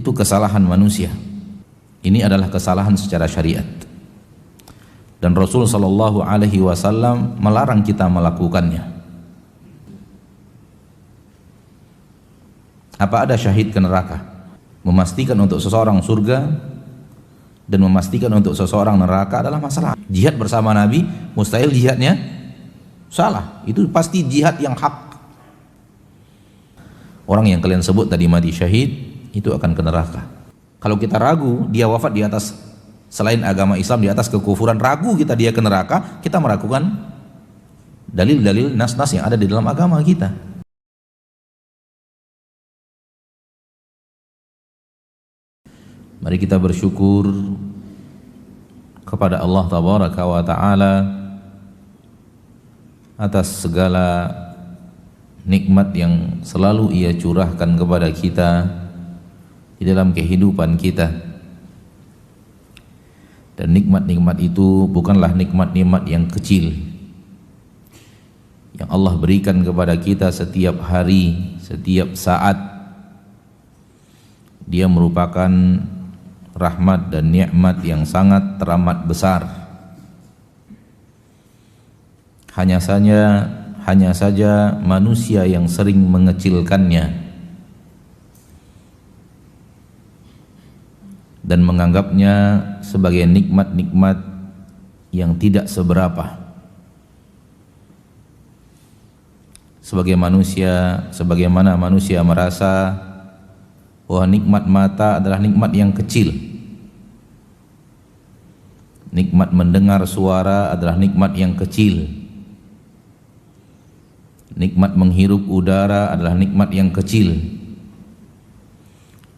Itu kesalahan manusia. Ini adalah kesalahan secara syariat. Dan Rasul sallallahu alaihi wasallam melarang kita melakukannya. Apa ada syahid ke neraka? Memastikan untuk seseorang surga dan memastikan untuk seseorang neraka adalah masalah. Jihad bersama Nabi, mustahil jihadnya salah. Itu pasti jihad yang hak. Orang yang kalian sebut tadi mati syahid, itu akan ke neraka. Kalau kita ragu dia wafat di atas selain agama Islam, di atas kekufuran, ragu kita dia ke neraka, kita meragukan dalil-dalil nas-nas yang ada di dalam agama kita. Mari kita bersyukur kepada Allah Tabaraka wa Ta'ala atas segala nikmat yang selalu Ia curahkan kepada kita di dalam kehidupan kita. Dan nikmat-nikmat itu bukanlah nikmat-nikmat yang kecil yang Allah berikan kepada kita setiap hari, setiap saat. Dia merupakan rahmat dan nikmat yang sangat teramat besar. Hanya saja manusia yang sering mengecilkannya dan menganggapnya sebagai nikmat-nikmat yang tidak seberapa. Sebagaimana manusia merasa bahwa nikmat mata adalah nikmat yang kecil, nikmat mendengar suara adalah nikmat yang kecil, nikmat menghirup udara adalah nikmat yang kecil,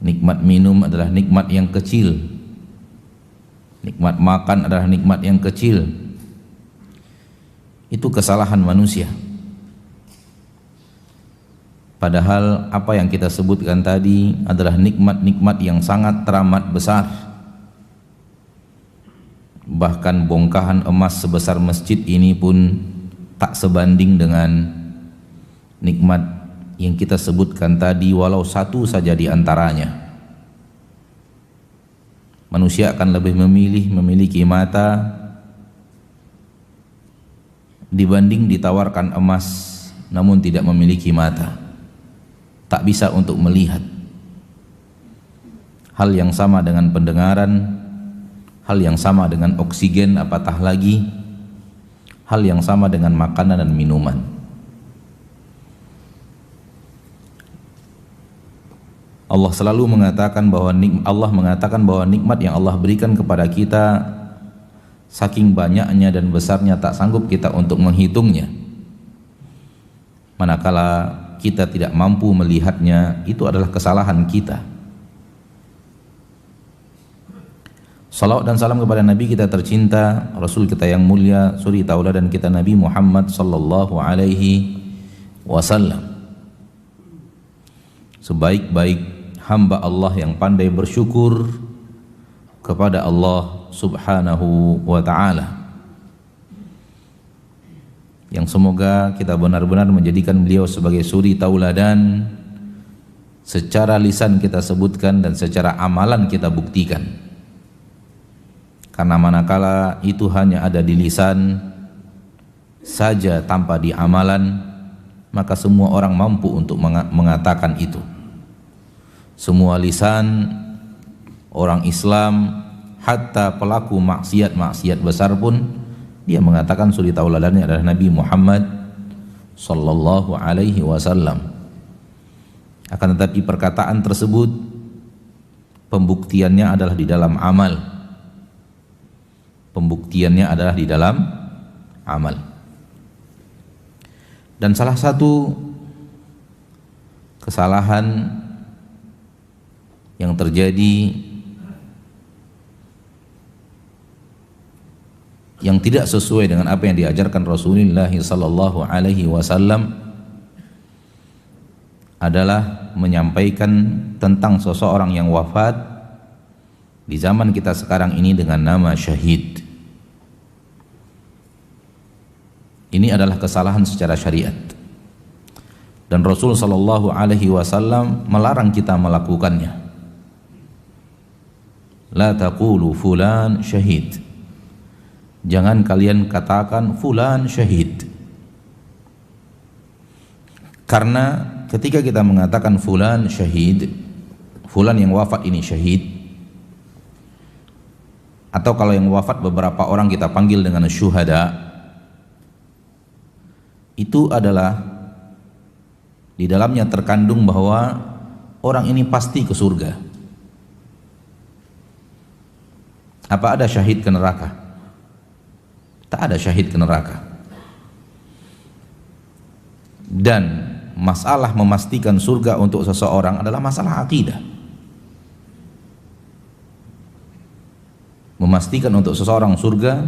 nikmat minum adalah nikmat yang kecil, nikmat makan adalah nikmat yang kecil. Itu kesalahan manusia. Padahal apa yang kita sebutkan tadi adalah nikmat-nikmat yang sangat teramat besar. Bahkan bongkahan emas sebesar masjid ini pun tak sebanding dengan nikmat yang kita sebutkan tadi, walau satu saja di antaranya. Manusia akan lebih memilih memiliki mata dibanding ditawarkan emas namun tidak memiliki mata, tak bisa untuk melihat. Hal yang sama dengan pendengaran, hal yang sama dengan oksigen, apatah lagi hal yang sama dengan makanan dan minuman. Allah selalu mengatakan bahwa nikmat yang Allah berikan kepada kita saking banyaknya dan besarnya tak sanggup kita untuk menghitungnya. Manakala kita tidak mampu melihatnya, itu adalah kesalahan kita. Salawat dan salam kepada Nabi kita tercinta, Rasul kita yang mulia, suri tauladan kita Nabi Muhammad sallallahu alaihi wasallam. Sebaik-baik hamba Allah yang pandai bersyukur kepada Allah subhanahu wa ta'ala, yang semoga kita benar-benar menjadikan beliau sebagai suri tauladan, secara lisan kita sebutkan dan secara amalan kita buktikan. Karena manakala itu hanya ada di lisan saja tanpa di amalan, maka semua orang mampu untuk mengatakan itu. Semua lisan orang Islam, hatta pelaku maksiat besar pun, dia mengatakan suri tauladannya adalah Nabi Muhammad sallallahu alaihi wasallam. Akan tetapi perkataan tersebut pembuktiannya adalah di dalam amal. Pembuktiannya adalah di dalam amal. Dan salah satu kesalahan yang terjadi yang tidak sesuai dengan apa yang diajarkan Rasulullah sallallahu alaihi wasallam adalah menyampaikan tentang seseorang yang wafat di zaman kita sekarang ini dengan nama syahid. Ini adalah kesalahan secara syariat. Dan Rasul sallallahu alaihi wasallam melarang kita melakukannya. La taqulu fulan syahid. Jangan kalian katakan fulan syahid. Karena ketika kita mengatakan fulan syahid, fulan yang wafat ini syahid, atau kalau yang wafat beberapa orang kita panggil dengan syuhada, itu adalah di dalamnya terkandung bahwa orang ini pasti ke surga. Apa ada syahid ke neraka? Tak ada syahid ke neraka. Dan masalah memastikan surga untuk seseorang adalah masalah akidah. Memastikan untuk seseorang surga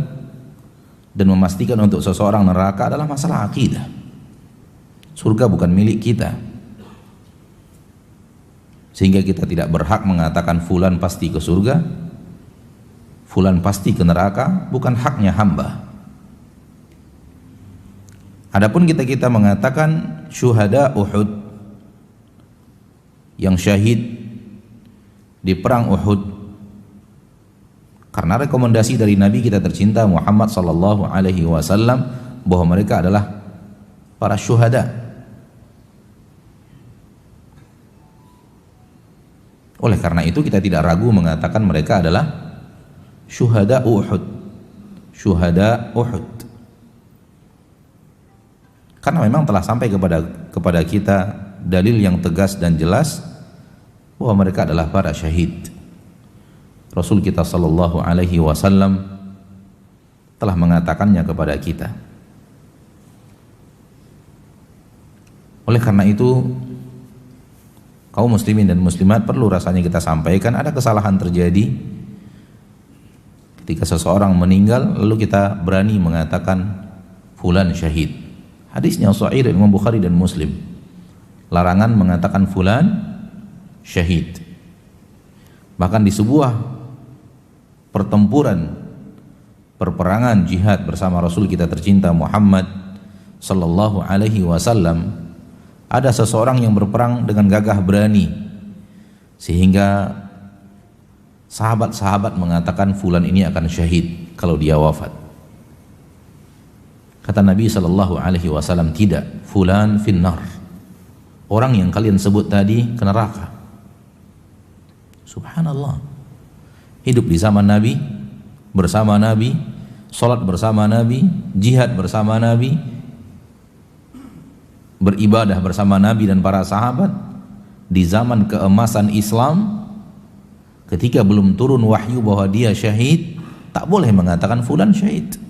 dan memastikan untuk seseorang neraka adalah masalah akidah. Surga bukan milik kita, sehingga kita tidak berhak mengatakan fulan pasti ke surga, fulan pasti ke neraka, bukan haknya hamba. Adapun kita mengatakan syuhada Uhud, yang syahid di perang Uhud, karena rekomendasi dari Nabi kita tercinta Muhammad sallallahu alaihi wasallam bahwa mereka adalah para syuhada. Oleh karena itu kita tidak ragu mengatakan mereka adalah syuhada Uhud, syuhada Uhud. Karena memang telah sampai kepada kita dalil yang tegas dan jelas bahwa mereka adalah para syahid. Rasul kita sallallahu alaihi wasallam telah mengatakannya kepada kita. Oleh karena itu kaum muslimin dan muslimat perlu rasanya kita sampaikan, ada kesalahan terjadi ketika seseorang meninggal lalu kita berani mengatakan fulan syahid. Hadisnya sahih dari Imam Bukhari dan Muslim. Larangan mengatakan fulan syahid. Bahkan di sebuah peperangan jihad bersama Rasul kita tercinta Muhammad sallallahu alaihi wasallam, ada seseorang yang berperang dengan gagah berani sehingga sahabat-sahabat mengatakan fulan ini akan syahid kalau dia wafat. Kata Nabi sallallahu alaihi wasallam, tidak, fulan finnar. Orang yang kalian sebut tadi ke neraka. Subhanallah. Hidup di zaman Nabi, bersama Nabi, salat bersama Nabi, jihad bersama Nabi, beribadah bersama Nabi dan para sahabat di zaman keemasan Islam. Ketika belum turun wahyu bahwa dia syahid, tak boleh mengatakan fulan syahid.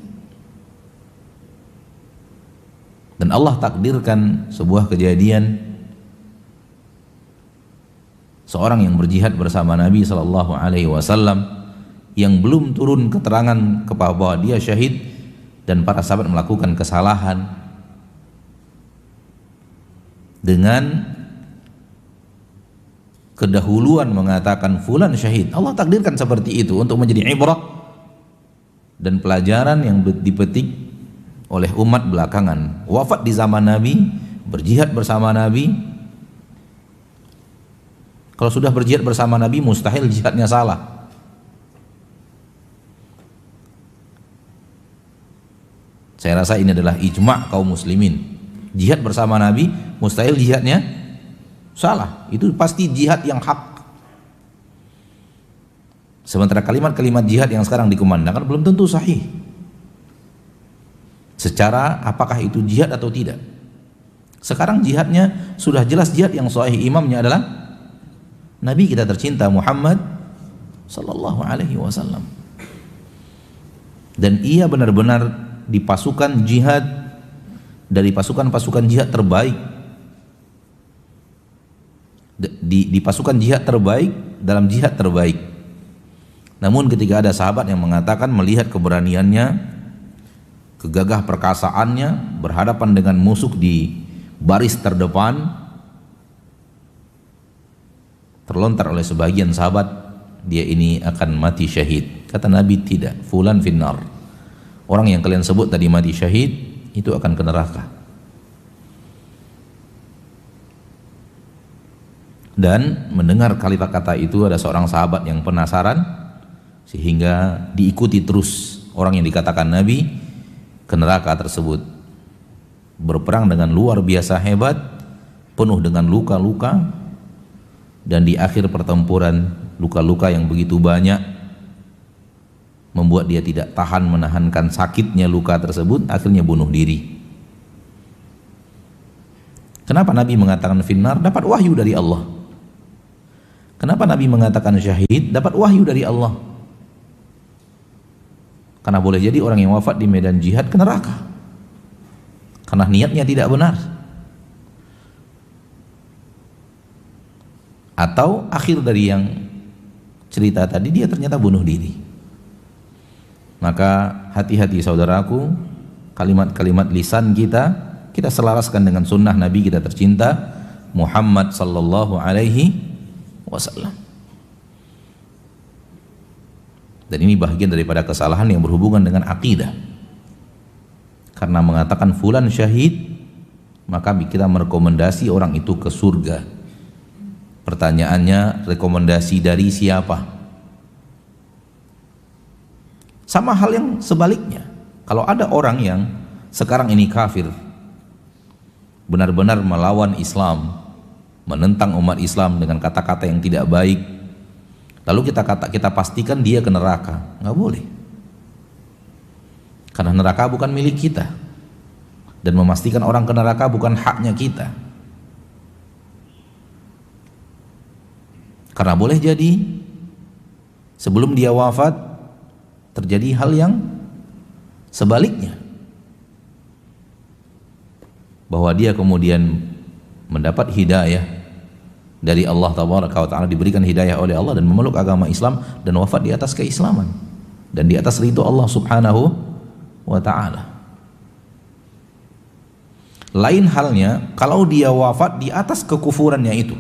Dan Allah takdirkan sebuah kejadian, seorang yang berjihad bersama Nabi sallallahu alaihi wasallam yang belum turun keterangan bahwa dia syahid, dan para sahabat melakukan kesalahan dengan kedahuluan mengatakan fulan syahid. Allah takdirkan seperti itu untuk menjadi ibrah dan pelajaran yang dipetik oleh umat belakangan. Wafat di zaman Nabi, berjihad bersama Nabi. Kalau sudah berjihad bersama Nabi, mustahil jihadnya salah. Saya rasa ini adalah ijma' kaum muslimin. Jihad bersama Nabi, mustahil jihadnya salah. Itu pasti jihad yang hak. Sementara kalimat-kalimat jihad yang sekarang dikumandangkan belum tentu sahih. Secara apakah itu jihad atau tidak. Sekarang jihadnya sudah jelas jihad yang sahih, imamnya adalah Nabi kita tercinta Muhammad sallallahu alaihi wasallam. Dan ia benar-benar di pasukan jihad, dari pasukan-pasukan jihad terbaik, di pasukan jihad terbaik, dalam jihad terbaik. Namun ketika ada sahabat yang mengatakan melihat keberaniannya, kegagah perkasaannya berhadapan dengan musuh di baris terdepan, terlontar oleh sebagian sahabat, dia ini akan mati syahid. Kata Nabi, tidak, fulan finnar. Orang yang kalian sebut tadi mati syahid itu akan ke neraka. Dan mendengar kalimat kata itu, ada seorang sahabat yang penasaran, sehingga diikuti terus orang yang dikatakan Nabi ke neraka tersebut. Berperang dengan luar biasa hebat, penuh dengan luka-luka, dan di akhir pertempuran luka-luka yang begitu banyak membuat dia tidak tahan menahankan sakitnya luka tersebut, akhirnya bunuh diri. Kenapa Nabi mengatakan finnar? Dapat wahyu dari Allah. Kenapa Nabi mengatakan syahid? Dapat wahyu dari Allah. Karena boleh jadi orang yang wafat di medan jihad ke neraka karena niatnya tidak benar, atau akhir dari yang cerita tadi dia ternyata bunuh diri. Maka hati-hati saudaraku, kalimat-kalimat lisan kita selaraskan dengan sunnah Nabi kita tercinta Muhammad sallallahu alaihi wasallam. Dan ini bagian daripada kesalahan yang berhubungan dengan akidah. Karena mengatakan fulan syahid, maka kita merekomendasi orang itu ke surga. Pertanyaannya, rekomendasi dari siapa? Sama hal yang sebaliknya. Kalau ada orang yang sekarang ini kafir, benar-benar melawan Islam, menentang umat Islam dengan kata-kata yang tidak baik, lalu kita pastikan dia ke neraka, nggak boleh. Karena neraka bukan milik kita, dan memastikan orang ke neraka bukan haknya kita. Karena boleh jadi sebelum dia wafat terjadi hal yang sebaliknya, bahwa dia kemudian mendapat hidayah dari Allah Tabaraka wa Ta'ala, diberikan hidayah oleh Allah dan memeluk agama Islam dan wafat di atas keislaman dan di atas ridho Allah Subhanahu wa Ta'ala. Lain halnya kalau dia wafat di atas kekufurannya itu,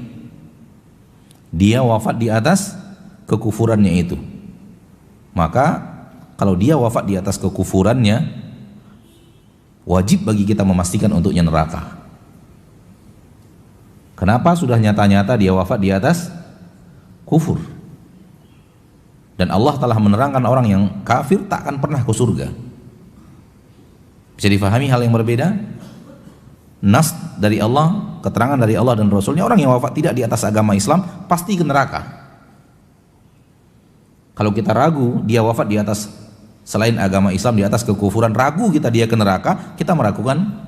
dia wafat di atas kekufurannya itu, maka kalau dia wafat di atas kekufurannya, wajib bagi kita memastikan untuknya neraka. Kenapa? Sudah nyata-nyata dia wafat di atas kufur, dan Allah telah menerangkan orang yang kafir tak akan pernah ke surga. Bisa difahami hal yang berbeda? Nas dari Allah, keterangan dari Allah dan Rasulnya, orang yang wafat tidak di atas agama Islam pasti ke neraka. Kalau kita ragu dia wafat di atas selain agama Islam, di atas kekufuran, ragu kita dia ke neraka, kita meragukan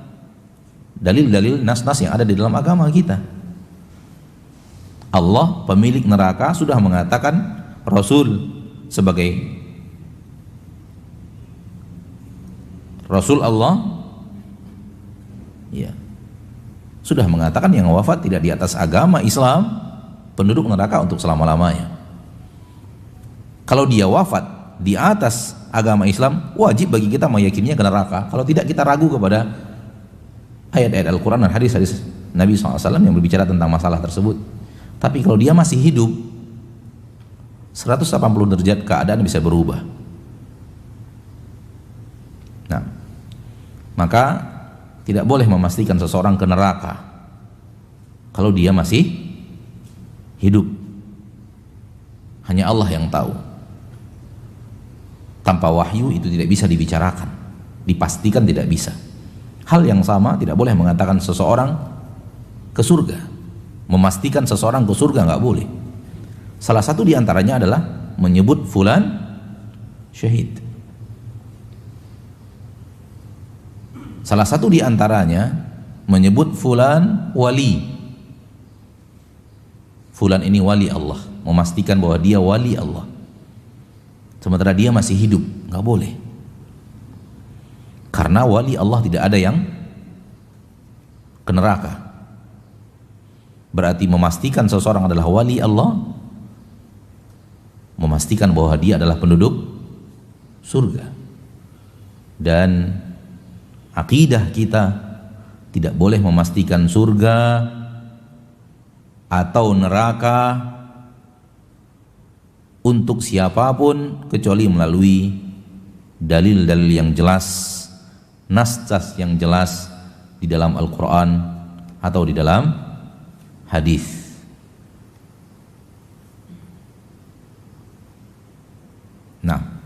dalil-dalil nas-nas yang ada di dalam agama kita. Allah pemilik neraka sudah mengatakan, Rasul sebagai Rasul Allah ya, sudah mengatakan yang wafat tidak di atas agama Islam penduduk neraka untuk selama-lamanya. Kalau dia wafat di atas agama Islam, wajib bagi kita meyakininya ke neraka. Kalau tidak, kita ragu kepada ayat-ayat Al-Quran dan hadis-hadis Nabi SAW yang berbicara tentang masalah tersebut. Tapi kalau dia masih hidup, 180 derajat keadaan bisa berubah. Nah, maka tidak boleh memastikan seseorang ke neraka kalau dia masih hidup. Hanya Allah yang tahu. Tanpa wahyu itu tidak bisa dibicarakan, dipastikan tidak bisa. Hal yang sama tidak boleh mengatakan seseorang ke surga, memastikan seseorang ke surga nggak boleh. Salah satu diantaranya adalah menyebut fulan syahid. Salah satu diantaranya menyebut fulan wali. Fulan ini wali Allah, memastikan bahwa dia wali Allah, sementara dia masih hidup, nggak boleh. Karena wali Allah tidak ada yang ke neraka. Berarti memastikan seseorang adalah wali Allah, memastikan bahwa dia adalah penduduk surga. Dan akidah kita tidak boleh memastikan surga atau neraka untuk siapapun kecuali melalui dalil-dalil yang jelas, nas-nas yang jelas di dalam Al-Quran atau di dalam hadis. Nah,